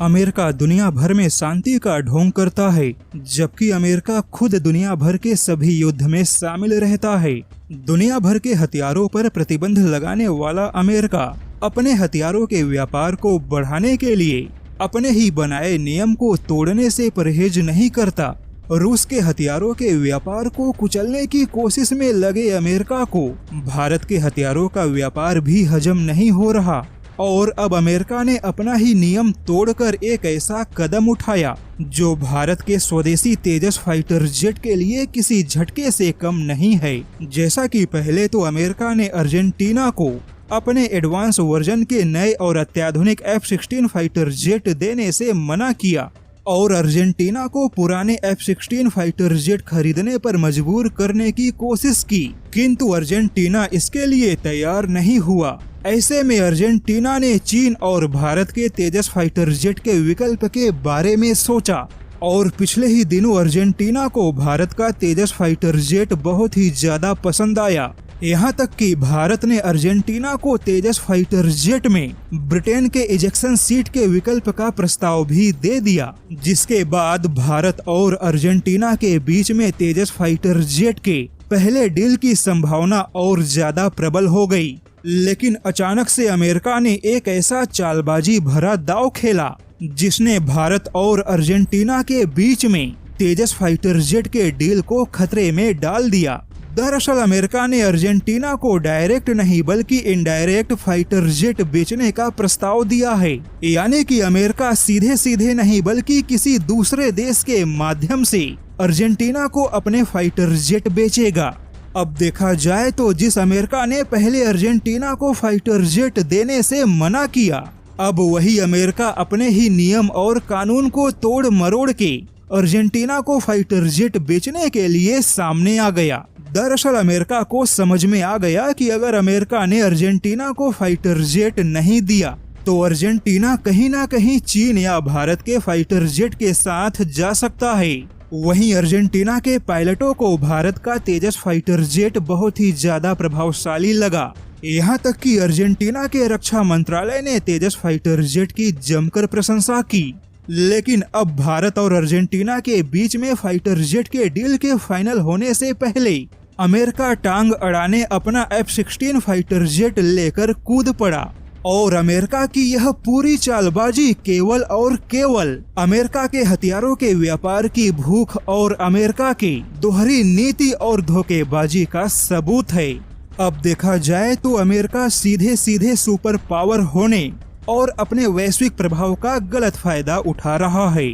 America दुनिया भर में शांति का ढोंग करता है, जबकि अमेरिका खुद दुनिया भर के सभी युद्ध में शामिल रहता है। दुनिया भर के हथियारों पर प्रतिबंध लगाने वाला अमेरिका अपने हथियारों के व्यापार को बढ़ाने के लिए अपने ही बनाए नियम को तोड़ने से परहेज नहीं करता। रूस के हथियारों के व्यापार को कुचलने की कोशिश में लगे अमेरिका को भारत के हथियारों का व्यापार भी हजम नहीं हो रहा और अब अमेरिका ने अपना ही नियम तोड़कर एक ऐसा कदम उठाया जो भारत के स्वदेशी तेजस फाइटर जेट के लिए किसी झटके से कम नहीं है। जैसा कि पहले तो अमेरिका ने अर्जेंटीना को अपने एडवांस वर्जन के नए और अत्याधुनिक F-16 फाइटर जेट देने से मना किया और अर्जेंटीना को पुराने F-16 फाइटर जेट खरीदने पर मजबूर करने की कोशिश की, किंतु अर्जेंटीना इसके लिए तैयार नहीं हुआ। ऐसे में अर्जेंटीना ने चीन और भारत के तेजस फाइटर जेट के विकल्प के बारे में सोचा और पिछले ही दिनों अर्जेंटीना को भारत का तेजस फाइटर जेट बहुत ही ज्यादा पसंद आया। यहाँ तक कि भारत ने अर्जेंटीना को तेजस फाइटर जेट में ब्रिटेन के इजेक्शन सीट के विकल्प का प्रस्ताव भी दे दिया, जिसके बाद भारत और अर्जेंटीना के बीच में तेजस फाइटर जेट के पहले डील की संभावना और ज्यादा प्रबल हो गई। लेकिन अचानक से अमेरिका ने एक ऐसा चालबाजी भरा दांव खेला जिसने भारत और अर्जेंटीना के बीच में तेजस फाइटर जेट के डील को खतरे में डाल दिया। दरअसल अमेरिका ने अर्जेंटीना को डायरेक्ट नहीं बल्कि इनडायरेक्ट फाइटर जेट बेचने का प्रस्ताव दिया है, यानी कि अमेरिका सीधे सीधे नहीं बल्कि किसी दूसरे देश के माध्यम से अर्जेंटीना को अपने फाइटर जेट बेचेगा। अब देखा जाए तो जिस अमेरिका ने पहले अर्जेंटीना को फाइटर जेट देने से मना किया, अब वही अमेरिका अपने ही नियम और कानून को तोड़ मरोड़ के अर्जेंटीना को फाइटर जेट बेचने के लिए सामने आ गया। दरअसल अमेरिका को समझ में आ गया कि अगर अमेरिका ने अर्जेंटीना को फाइटर जेट नहीं दिया तो अर्जेंटीना कहीं ना कहीं चीन या भारत के फाइटर जेट के साथ जा सकता है। वहीं अर्जेंटीना के पायलटों को भारत का तेजस फाइटर जेट बहुत ही ज्यादा प्रभावशाली लगा। यहाँ तक कि अर्जेंटीना के रक्षा मंत्रालय ने तेजस फाइटर जेट की जमकर प्रशंसा की। लेकिन अब भारत और अर्जेंटीना के बीच में फाइटर जेट के डील के फाइनल होने से पहले अमेरिका टांग अड़ाने अपना F-16 फाइटर जेट लेकर कूद पड़ा और अमेरिका की यह पूरी चालबाजी केवल और केवल अमेरिका के हथियारों के व्यापार की भूख और अमेरिका की दोहरी नीति और धोखेबाजी का सबूत है। अब देखा जाए तो अमेरिका सीधे सीधे सुपर पावर होने और अपने वैश्विक प्रभाव का गलत फायदा उठा रहा है।